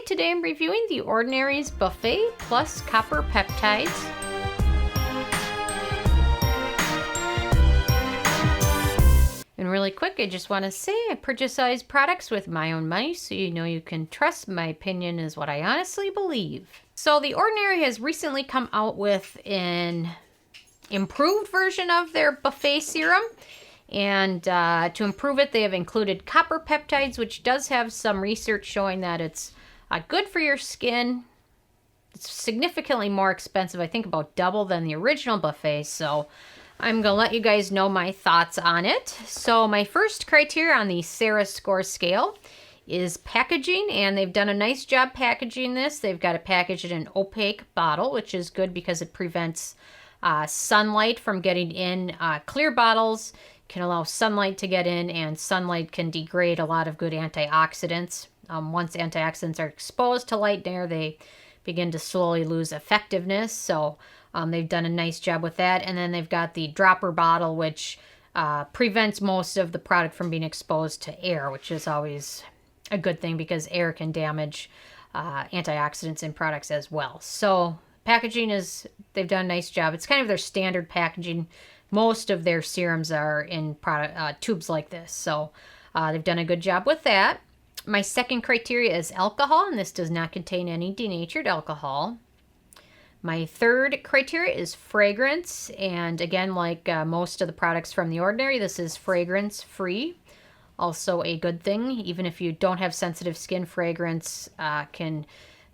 Hi, today I'm reviewing the Ordinary's Buffet Plus Copper Peptides. And really quick, I just want to say I purchase these products with my own money, so you know you can trust my opinion is what I honestly believe. So the Ordinary has recently come out with an improved version of their Buffet Serum. And to improve it, they have included copper peptides, which does have some research showing that it's good for your skin. It's significantly more expensive, I think about double than the original Buffet, so I'm going to let you guys know my thoughts on it. So my first criteria on the Sarah score scale is packaging, and they've done a nice job packaging this. They've got it packaged in an opaque bottle, which is good because it prevents sunlight from getting in. Clear bottles can allow sunlight to get in, and sunlight can degrade a lot of good antioxidants. Once antioxidants are exposed to light and air, they begin to slowly lose effectiveness. So they've done a nice job with that. And then they've got the dropper bottle, which prevents most of the product from being exposed to air, which is always a good thing because air can damage antioxidants in products as well. So packaging they've done a nice job. It's kind of their standard packaging. Most of their serums are in tubes like this. So they've done a good job with that. My second criteria is alcohol, and this does not contain any denatured alcohol. My third criteria is fragrance, and again, like most of the products from The Ordinary, this is fragrance-free. Also a good thing. Even if you don't have sensitive skin, fragrance can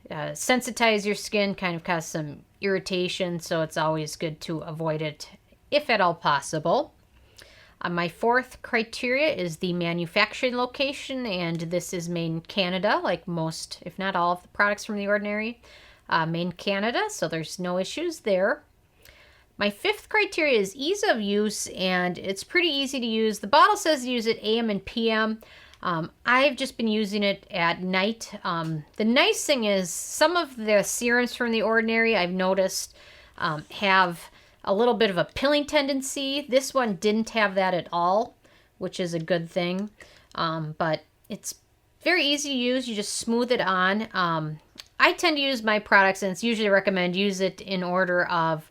sensitize your skin, kind of cause some irritation, so it's always good to avoid it if at all possible. My fourth criteria is the manufacturing location, and this is made in Canada, like most, if not all, of the products from The Ordinary. Made in Canada, so there's no issues there. My fifth criteria is ease of use, and it's pretty easy to use. The bottle says to use it AM and PM. I've just been using it at night. The nice thing is some of the serums from The Ordinary I've noticed have a little bit of a pilling tendency. This one didn't have that at all, which is a good thing. But it's very easy to use. You just smooth it on. I tend to use my products, and it's usually recommend use it in order of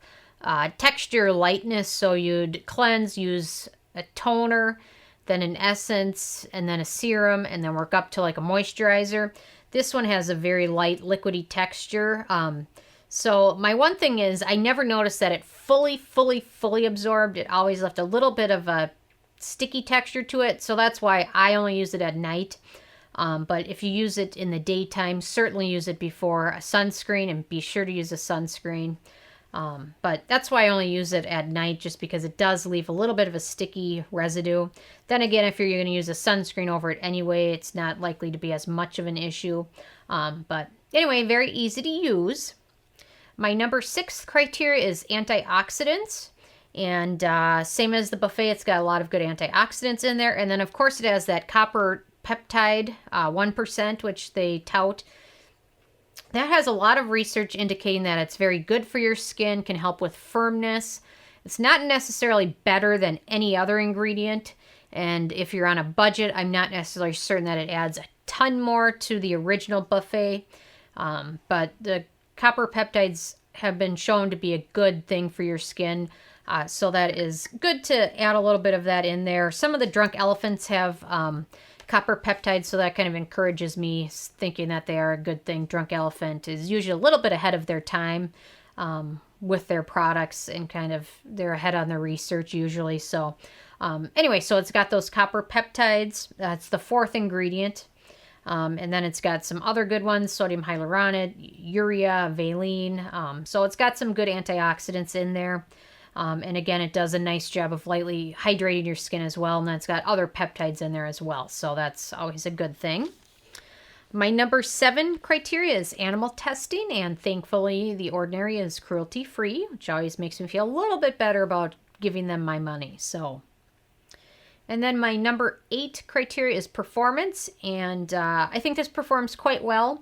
texture, lightness. So you'd cleanse, use a toner, then an essence, and then a serum, and then work up to like a moisturizer. This one has a very light, liquidy texture. So my one thing is I never noticed that it fully absorbed. It always left a little bit of a sticky texture to it. So that's why I only use it at night. But if you use it in the daytime, certainly use it before a sunscreen, and be sure to use a sunscreen. But that's why I only use it at night, just because it does leave a little bit of a sticky residue. Then again, if you're going to use a sunscreen over it anyway, it's not likely to be as much of an issue. But anyway, very easy to use. My number 6 criteria is antioxidants. And same as the Buffet, it's got a lot of good antioxidants in there. And then, of course, it has that copper peptide, 1%, which they tout. That has a lot of research indicating that it's very good for your skin, can help with firmness. It's not necessarily better than any other ingredient. And if you're on a budget, I'm not necessarily certain that it adds a ton more to the original Buffet. But the copper peptides have been shown to be a good thing for your skin. So that is good to add a little bit of that in there. Some of the Drunk Elephants have copper peptides, so that kind of encourages me thinking that they are a good thing. Drunk Elephant is usually a little bit ahead of their time with their products, and kind of they're ahead on their research usually. So anyway, so it's got those copper peptides. That's the fourth ingredient. And then it's got some other good ones, sodium hyaluronate, urea, valine. So it's got some good antioxidants in there. And again, it does a nice job of lightly hydrating your skin as well. And then it's got other peptides in there as well. So that's always a good thing. My number 7 criteria is animal testing. And thankfully, The Ordinary is cruelty-free, which always makes me feel a little bit better about giving them my money. And then my number 8 criteria is performance. And I think this performs quite well.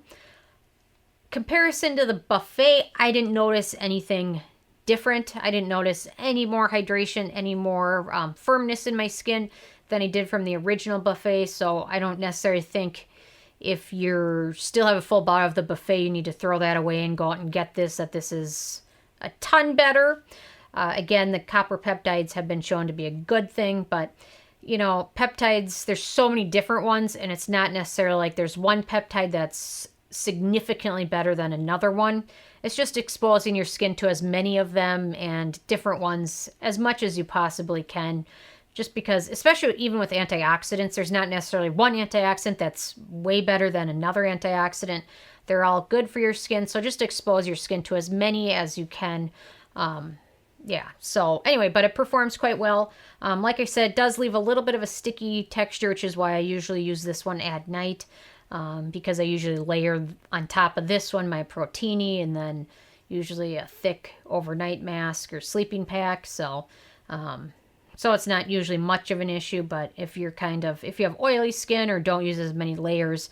Comparison to the Buffet, I didn't notice anything different. I didn't notice any more hydration, any more firmness in my skin than I did from the original Buffet. So I don't necessarily think If you still have a full bottle of the Buffet, you need to throw that away and go out and get this, that this is a ton better. Again, the copper peptides have been shown to be a good thing, but you know, peptides, there's so many different ones, and it's not necessarily like there's one peptide that's significantly better than another one. It's just exposing your skin to as many of them and different ones as much as you possibly can. Just because, especially even with antioxidants, there's not necessarily one antioxidant that's way better than another antioxidant. They're all good for your skin, so just expose your skin to as many as you can. Yeah, so anyway, but it performs quite well. Like I said, it does leave a little bit of a sticky texture, which is why I usually use this one at night, because I usually layer on top of this one my Protini and then usually a thick overnight mask or sleeping pack. So it's not usually much of an issue, but if you have oily skin or don't use as many layers,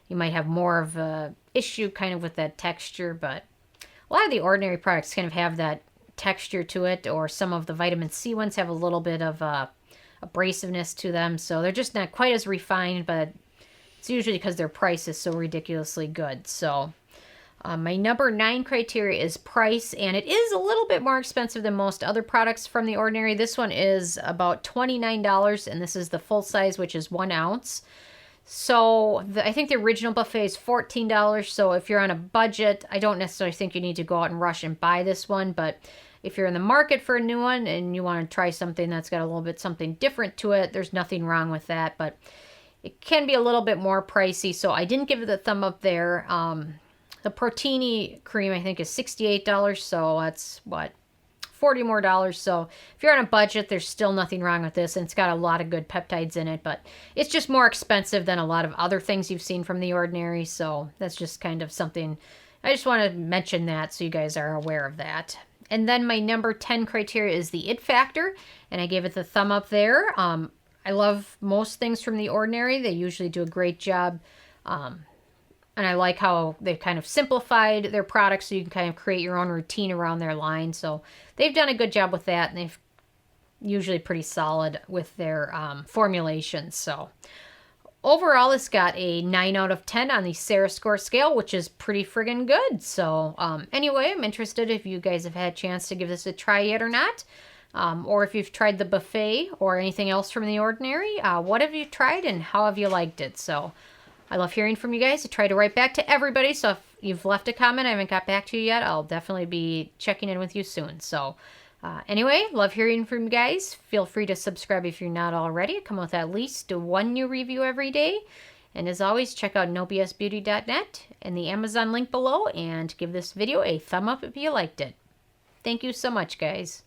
you might have more of a issue kind of with that texture. But a lot of the Ordinary products kind of have that texture to it, or some of the vitamin C ones have a little bit of abrasiveness to them, so they're just not quite as refined, but it's usually because their price is so ridiculously good. So my number 9 criteria is price, and it is a little bit more expensive than most other products from The Ordinary. This one is about $29, and this is the full size, which is 1 ounce. So I think the original Buffet is $14, so if you're on a budget, I don't necessarily think you need to go out and rush and buy this one, but if you're in the market for a new one and you want to try something that's got a little bit something different to it, there's nothing wrong with that, but it can be a little bit more pricey, so I didn't give it the thumb up there. The Protini cream, I think, is $68, so that's, what, $40 more. So if you're on a budget, there's still nothing wrong with this, and it's got a lot of good peptides in it, but it's just more expensive than a lot of other things you've seen from The Ordinary, so that's just kind of something. I just want to mention that so you guys are aware of that. And then my number 10 criteria is the it factor, and I gave it the thumb up there. I love most things from The Ordinary. They usually do a great job, and I like how they've kind of simplified their products so you can kind of create your own routine around their line. So they've done a good job with that, and they've usually pretty solid with their formulations. So overall, it's got a 9 out of 10 on the Sarah score scale, which is pretty friggin' good. So anyway, I'm interested if you guys have had a chance to give this a try yet or not. Or if you've tried the Buffet or anything else from The Ordinary. What have you tried and how have you liked it? So I love hearing from you guys. I try to write back to everybody. So if you've left a comment, I haven't got back to you yet, I'll definitely be checking in with you soon. So anyway, love hearing from you guys. Feel free to subscribe if you're not already. I come with at least 1 new review every day. And as always, check out nobsbeauty.net and the Amazon link below, and give this video a thumb up if you liked it. Thank you so much, guys.